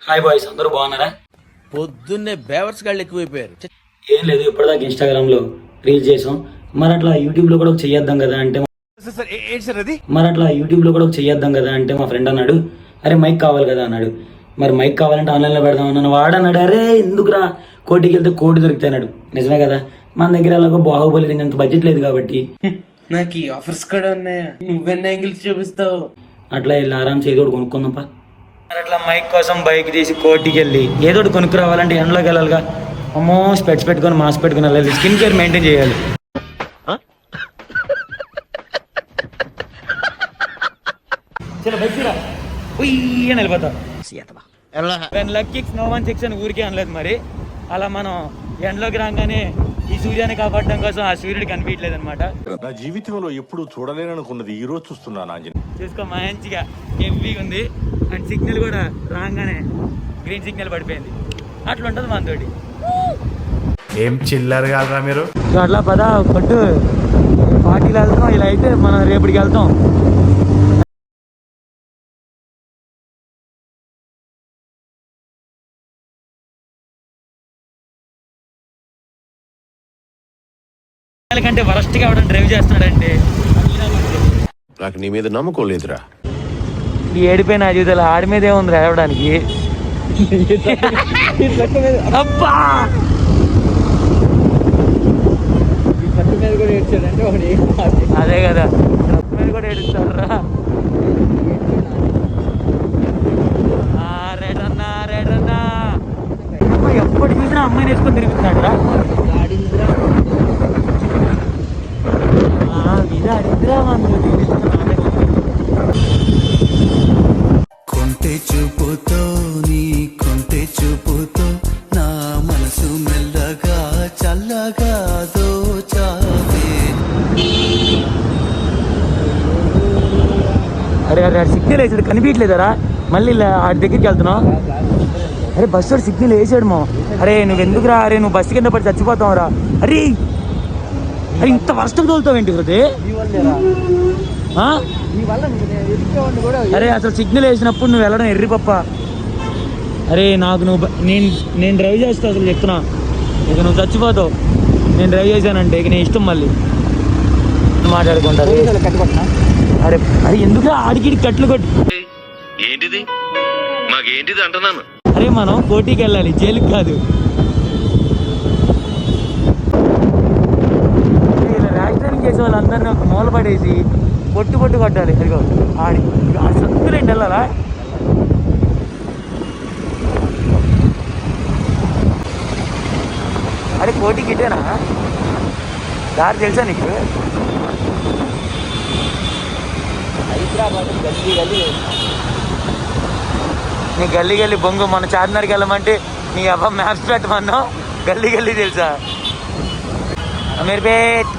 Hi boys, అందరూ బాగున్నారా? పొద్దున్నే బేవర్స్ గాళ్ళు ఎక్కువైపోయారు. ఏం లేదు, ఇప్పటిదాకా ఇన్స్టాగ్రామ్ లో రీల్స్ చేసాం. మరి అట్లా యూట్యూబ్ లో కూడా చెయ్యొద్దాం కదా అంటే మా ఫ్రెండ్ అన్నాడు, అరే మైక్ కావాలి కదా అన్నాడు. మరి మైక్ కావాలంటే ఆన్లైన్ లో పెడదాం అన్నాను. వాడన్నాడు, అరే ఎందుకురా కోటికి వెళ్తే కోటి దొరుకుతాయి అన్నాడు. నిజమే కదా, మన దగ్గర అలాగో బాహుబలి అంత బడ్జెట్ లేదు కాబట్టి నాకు ఈ ఆఫర్స్ కూడా ఉన్నాయా, నువ్వెన్ని యాంగిల్స్ చూపిస్తావు. అట్లా వెళ్ళి ఆరామ్స్ ఏదో ఒకటి కొనుక్కుందాంపా. అట్లా మైక్ కోసం బైక్ తీసి కోటికి వెళ్ళి ఏదో ఒకటి కొనుక్కురావాలంటే ఎండలోకి వెళ్ళాలిగా. అమ్మో, స్పెట్స్ పెట్టుకొని మాస్క్ పెట్టుకుని వెళ్ళాలి, స్కిన్ కేర్ మెయింటైన్ చేయాలి. చలో బైక్ తీరా, వెళ్ళిపోతా. నో వన్ సిక్స్ అని ఊరికే అనలేదు. మరి అలా మనం ఎండలోకి రాగానే ఈ సూర్యాన్ని కాపాడడం కోసం ఆ సూర్యుడు కనిపించలేదు అనమాట. నా జీవితంలో ఎప్పుడు చూడలేననుకున్నది ఈ రోజు చూస్తున్నాను. చూసుకో, మంచిగా హెవీగా ఉంది. అండ్ సిగ్నల్ కూడా రాగానే గ్రీన్ సిగ్నల్ పడిపోయింది. అట్లా ఉంటుంది మనతోటి. ఏం చిల్లర్ కాదురా మీరు. అట్లా పదా కొట్టు పార్టీలు వెళ్తాం. ఇలా అయితే మనం రేపటికి వెళ్తాం. కంటే వరస్ట్ గా ఎవడని డ్రైవ్ చేస్తున్నాడంటే నాకు నీ మీద నమ్మకం లేదురా. ఈ ఏడిపోయిన జీవితాలు ఆడి మీద ఏముంది రావడానికి. అబ్బా, అదే కదా, మీద కూడా ఏడుస్తారా. రేడన్నా ఎప్పుడు చూసినా అమ్మాయిని వేసుకొని తిరుగుతున్నాడు రా. కొంటె చూపుతో నీ కొంటె చూపుతో నా మనసు మెల్లగా చల్లగా దోచావే. అరే అరే సిగ్నల్ వేసాడు, కనిపించలేదరా. మళ్ళీ ఆడి దగ్గరికి వెళ్తున్నావు. అరే బస్సు సిగ్నల్ వేసాడు మా. అరే నువ్వు ఎందుకురా, అరే నువ్వు బస్సు కింద పడి చచ్చిపోతావు రా. అరే అరే ఇంత వర్షం తోలుతావు ఏంటి హృది? అరే అసలు సిగ్నల్ వేసినప్పుడు నువ్వు వెళ్ళడం ఎర్రి పప్ప. అరే నాకు నేను డ్రైవ్ చేస్తా, అసలు చెప్తున్నా. ఇక నువ్వు చచ్చిపోతావు. నేను డ్రైవ్ చేశానంటే ఇక నీ ఇష్టం. మళ్ళీ మాట్లాడుకుంటారు. అరే అరే ఎందుకు ఆడికి కట్లు కొట్టు. ఏంటిది మాకేంటిది అంటున్నాను. అరే మనం కోటికి వెళ్ళాలి, జైలుకి కాదు. ర్యాక్టరింగ్ చేసే వాళ్ళందరినీ ఒక మూల పడేసి పొట్టు కొట్టాలి. అదిగో ఆడి సత్తులేండి వెళ్ళాలా. అరే కోటికి ఇటేనా దారి తెలుసా నీకు? నీ గల్లీ గల్లీ బొంగు. మన చార్మినార్కి వెళ్ళమంటే నీ అబ్బా మ్యాప్స్ పెట్టమన్నావు. గల్లీ గల్లీ తెలుసా? అమీర్పేట్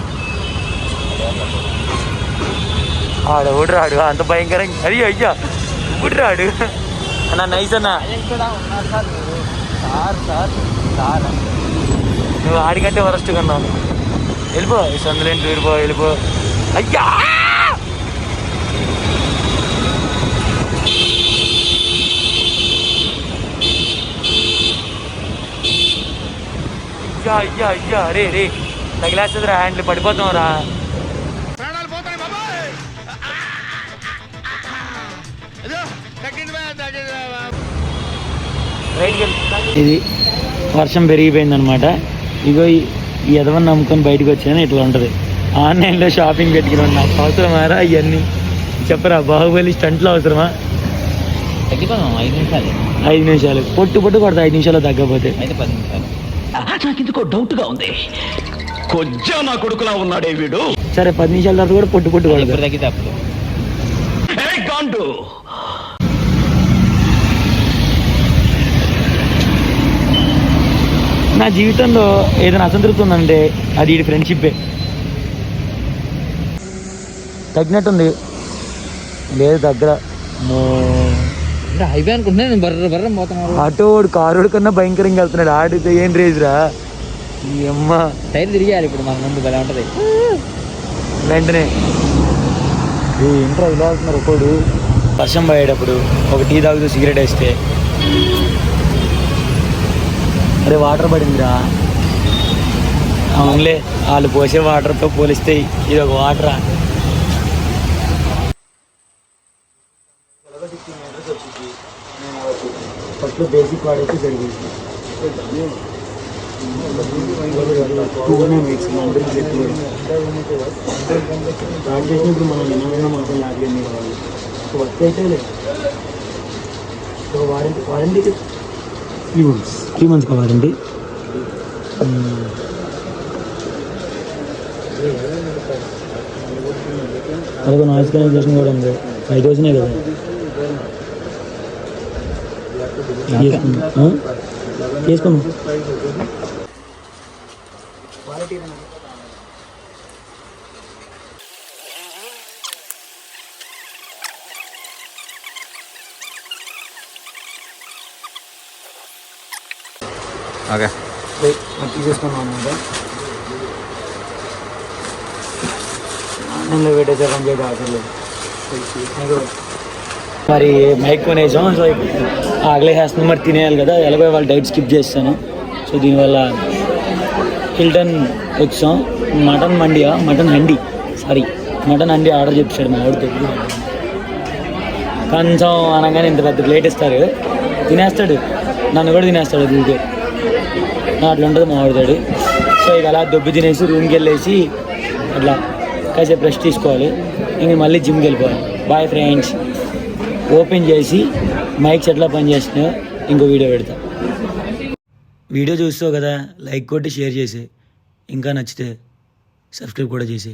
ఆడ ఊడరాడు అంత భయంకరంగా. అయ్యో అయ్యా ఊడరాడు అన్న. నైస్ అన్న, నువ్వు ఆడికంటే వరస్ట్ కన్నావు. వెళ్ళిపో సందులేంటి, వెళ్ళిపో. అయ్యా అయ్యా అయ్యా రే రే తగిలేస్తుందిరా, హ్యాండ్లు పడిపోతాం రా. ఇది వర్షం పెరిగిపోయింది అనమాట. ఇగో ఈ ఎదవని నమ్ముకొని బయటకు వచ్చాను. ఇట్లా ఉంటుంది. ఆన్లైన్లో షాపింగ్ పెట్టుకున్నాను. నాకు అవసరమారా ఇవన్నీ చెప్పరా? బాహుబలి స్టంట్లో అవసరమా? 5 నిమిషాలు పొట్టు కొడతా. 5 నిమిషాలు తగ్గకపోతే 10 నిమిషాలు. నాకెందుకో డౌట్ గా ఉంది. కొంచెం నా కొడుకులా ఉన్నాడే వీడు. సరే 10 నిమిషాల తర్వాత కూడా పొట్టు కొడతా. తగ్గితే అప్పుడు నా జీవితంలో ఏదైనా అసంతృప్తి ఉందంటే అది ఈ ఫ్రెండ్షిప్పే. తగ్గినట్టుంది లేదు దగ్గర. హైవే అనుకుంటున్నా నేను బర్ర పోతున్నాను. ఆటో వాడు కారోడు కన్నా భయంకరంగా వెళ్తున్నాడు. ఆడితే ఏం రేజ్ రా ఈ అమ్మ. టైర్ తిరిగేయాలి ఇప్పుడు మన ముందు భలే ఉంటుంది వెంటనే. ఏంట్రా ఇలా అవుతున్నారు ఒకడు. వర్షం పడేటప్పుడు ఒక టీ తాగుతూ సిగరెట్ వేస్తే అరే వాటర్ పడిందిరా. అవునులే, వాళ్ళు పోసే వాటర్తో పోలిస్తే ఇది ఒక వాటరా. ఫస్ట్ బేసిక్ వాడైతే సరిపోయింది. 2 వీక్స్ మందులు చెట్లు స్టార్ట్ చేసినప్పుడు మనం వినమైన మాత్రం లాగలేదు కావాలి. వర్క్ అయితే లేదు. Warranty 3 months warranty. అదొక నాయిస్ క్యాన్సిలేషన్ కూడా ఉంది. 5,000 కదా చేసుకోండి. ఓకే తీసేసుకున్నాం అన్నమాట. ఆన్లైన్లో పెట్టేసే పని చేయడం అవసరం లేదు. మరి మైక్ కొనేసాం. సో ఆగలే వేస్తున్నాం, మరి తినేయాలి కదా. ఎలాగో వాళ్ళు డైట్ స్కిప్ చేస్తాను. సో దీనివల్ల హిల్టన్ వచ్చాం. మటన్ హండి ఆర్డర్ చెప్పాడు మా వాడితో. కొంచెం అనగానే ఇంత పెద్ద ప్లేట్ ఇస్తారు, తినేస్తాడు. నన్ను కూడా తినేస్తాడు దీనికి. అట్లా ఉంటుంది మా వాడితాడు. సో ఇక అలా దొబ్బి తినేసి రూమ్కి వెళ్ళేసి అట్లా కాసేపు రెస్ట్ తీసుకోవాలి. ఇంక మళ్ళీ జిమ్కి వెళ్ళిపోవాలి. Bye friends. ఓపెన్ చేసి మైక్స్ ఎట్లా పనిచేస్తున్నాయో ఇంకో వీడియో పెడతా. వీడియో చూస్తావు కదా, లైక్ కొట్టి షేర్ చేసి, ఇంకా నచ్చితే సబ్స్క్రైబ్ కూడా చేసి.